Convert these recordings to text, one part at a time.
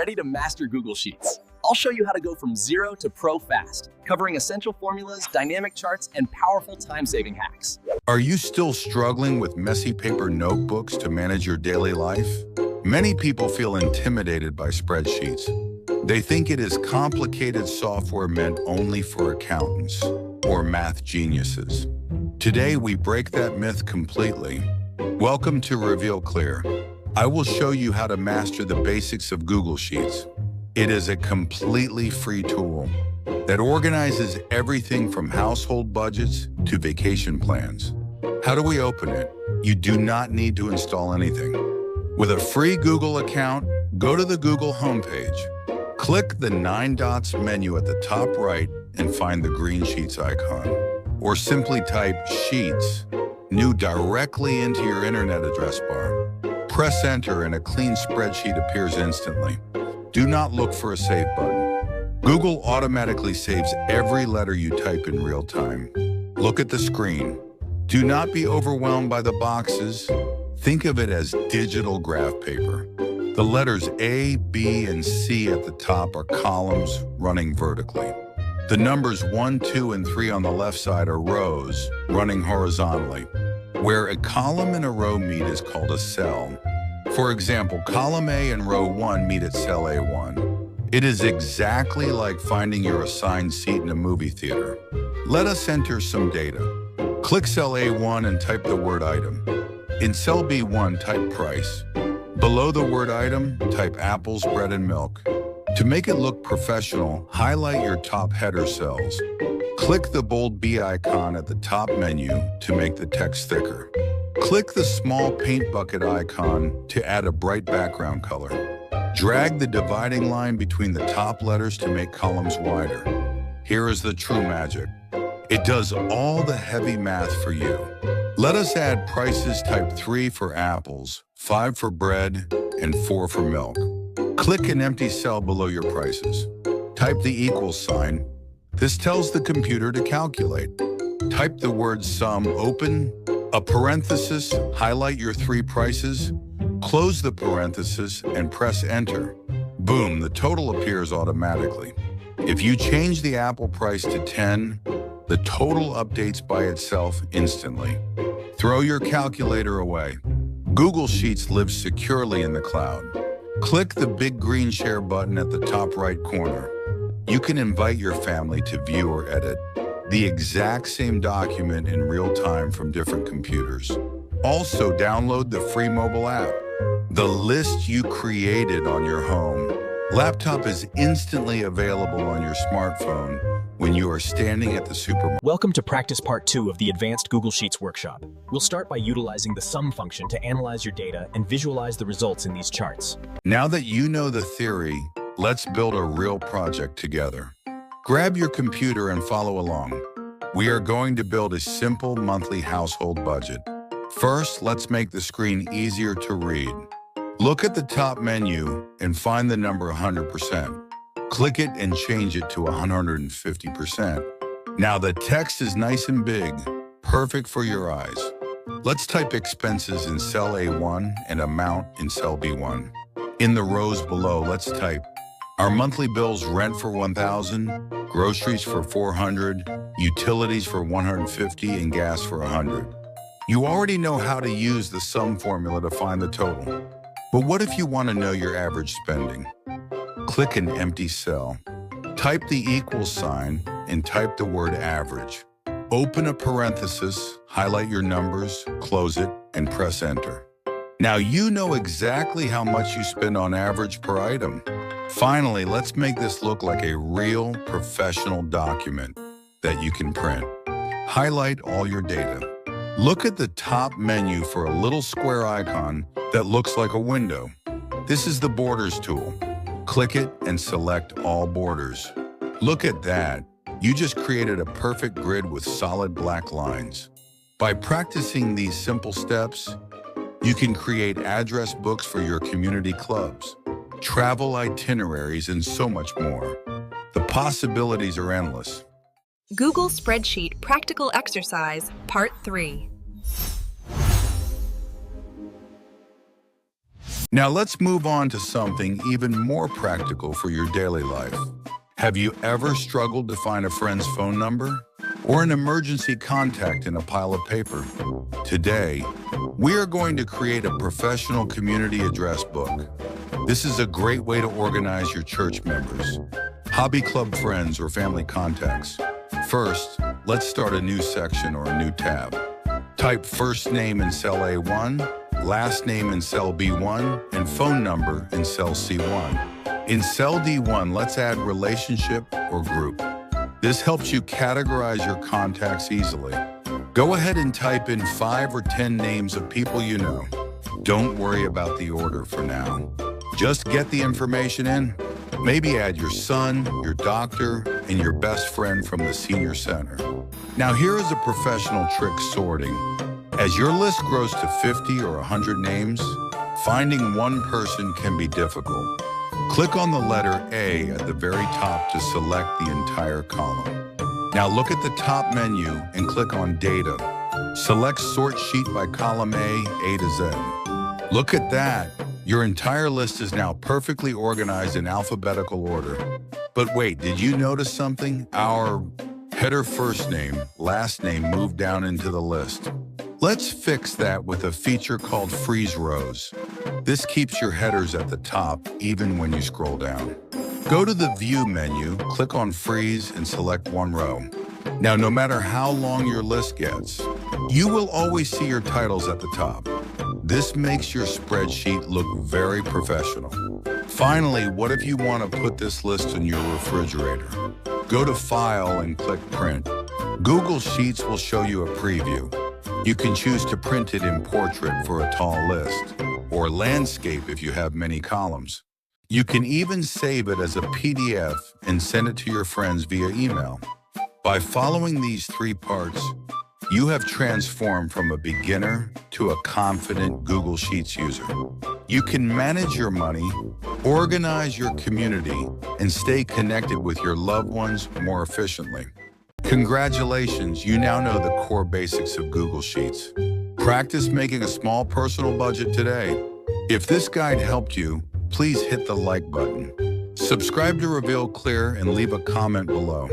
Ready to master Google Sheets? I'll show you how to go from zero to pro fast, covering essential formulas, dynamic charts, and powerful time-saving hacks. Are you still struggling with messy paper notebooks to manage your daily life? Many people feel intimidated by spreadsheets. They think it is complicated software meant only for accountants or math geniuses. Today, we break that myth completely. Welcome to Reveal Clear. I will show you how to master the basics of Google Sheets. It is a completely free tool that organizes everything from household budgets to vacation plans. How do we open it? You do not need to install anything. With a free Google account, go to the Google homepage. Click the 9 dots menu at the top right and find the green Sheets icon. Or simply type Sheets, new directly into your internet address bar. Press enter and a clean spreadsheet appears instantly. Do not look for a save button. Google automatically saves every letter you type in real time. Look at the screen. Do not be overwhelmed by the boxes. Think of it as digital graph paper. The letters A, B, and C at the top are columns running vertically. The numbers 1, 2, and 3 on the left side are rows running horizontally. Where a column and a row meet is called a cell. For example, column A and row 1 meet at cell A1. It is exactly like finding your assigned seat in a movie theater. Let us enter some data. Click cell A1 and type the word item. In cell B1, type price. Below the word item, type apples, bread, and milk. To make it look professional, highlight your top header cells. Click the bold B icon at the top menu to make the text thicker. Click the small paint bucket icon to add a bright background color. Drag the dividing line between the top letters to make columns wider. Here is the true magic. It does all the heavy math for you. Let us add prices. Type 3 for apples, 5 for bread, and 4 for milk. Click an empty cell below your prices. Type the equals sign. This tells the computer to calculate. Type the word sum, open a parenthesis, highlight your 3 prices, close the parenthesis, and press enter. Boom, the total appears automatically. If you change the apple price to 10, the total updates by itself instantly. Throw your calculator away. Google Sheets lives securely in the cloud. Click the big green share button at the top right corner. You can invite your family to view or edit the exact same document in real time from different computers. Also, download the free mobile app. The list you created on your home laptop is instantly available on your smartphone when you are standing at the supermarket. Welcome to practice part 2 of the Advanced Google Sheets workshop. We'll start by utilizing the sum function to analyze your data and visualize the results in these charts. Now that you know the theory, let's build a real project together. Grab your computer and follow along. We are going to build a simple monthly household budget. First, let's make the screen easier to read. Look at the top menu and find the number 100%. Click it and change it to 150%. Now the text is nice and big, perfect for your eyes. Let's type expenses in cell A1 and amount in cell B1. In the rows below, let's type our monthly bills: rent for $1,000, groceries for $400, utilities for $150, and gas for $100. You already know how to use the sum formula to find the total. But what if you want to know your average spending? Click an empty cell. Type the equals sign and type the word average. Open a parenthesis, highlight your numbers, close it, and press enter. Now you know exactly how much you spend on average per item. Finally, let's make this look like a real professional document that you can print. Highlight all your data. Look at the top menu for a little square icon that looks like a window. This is the Borders tool. Click it and select all borders. Look at that. You just created a perfect grid with solid black lines. By practicing these simple steps, you can create address books for your community clubs, travel itineraries, and so much more. The possibilities are endless. Google Spreadsheet Practical Exercise, Part 3. Now let's move on to something even more practical for your daily life. Have you ever struggled to find a friend's phone number or an emergency contact in a pile of paper? Today, we are going to create a professional community address book. This is a great way to organize your church members, hobby club friends, or family contacts. First, let's start a new section or a new tab. Type first name in cell A1, last name in cell B1, and phone number in cell C1. In cell D1, let's add relationship or group. This helps you categorize your contacts easily. Go ahead and type in 5 or 10 names of people you know. Don't worry about the order for now. Just get the information in. Maybe add your son, your doctor, and your best friend from the senior center. Now here is a professional trick sorting. As your list grows to 50 or 100 names, finding one person can be difficult. Click on the letter A at the very top to select the entire column. Now look at the top menu and click on Data. Select Sort Sheet by column A to Z. Look at that. Your entire list is now perfectly organized in alphabetical order. But wait, did you notice something? Our header first name, last name moved down into the list. Let's fix that with a feature called Freeze Rows. This keeps your headers at the top even when you scroll down. Go to the View menu, click on Freeze, and select one row. Now, no matter how long your list gets, you will always see your titles at the top. This makes your spreadsheet look very professional. Finally, what if you want to put this list in your refrigerator? Go to File and click Print. Google Sheets will show you a preview. You can choose to print it in portrait for a tall list, or landscape if you have many columns. You can even save it as a PDF and send it to your friends via email. By following these 3 parts, you have transformed from a beginner to a confident Google Sheets user. You can manage your money, organize your community, and stay connected with your loved ones more efficiently. Congratulations, you now know the core basics of Google Sheets. Practice making a small personal budget today. If this guide helped you, please hit the like button. Subscribe to Reveal Clear and leave a comment below.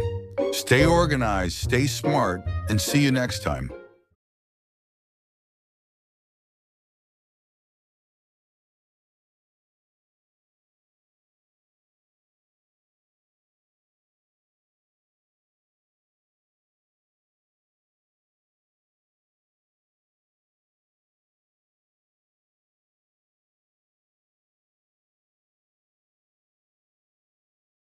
Stay organized, stay smart, and see you next time.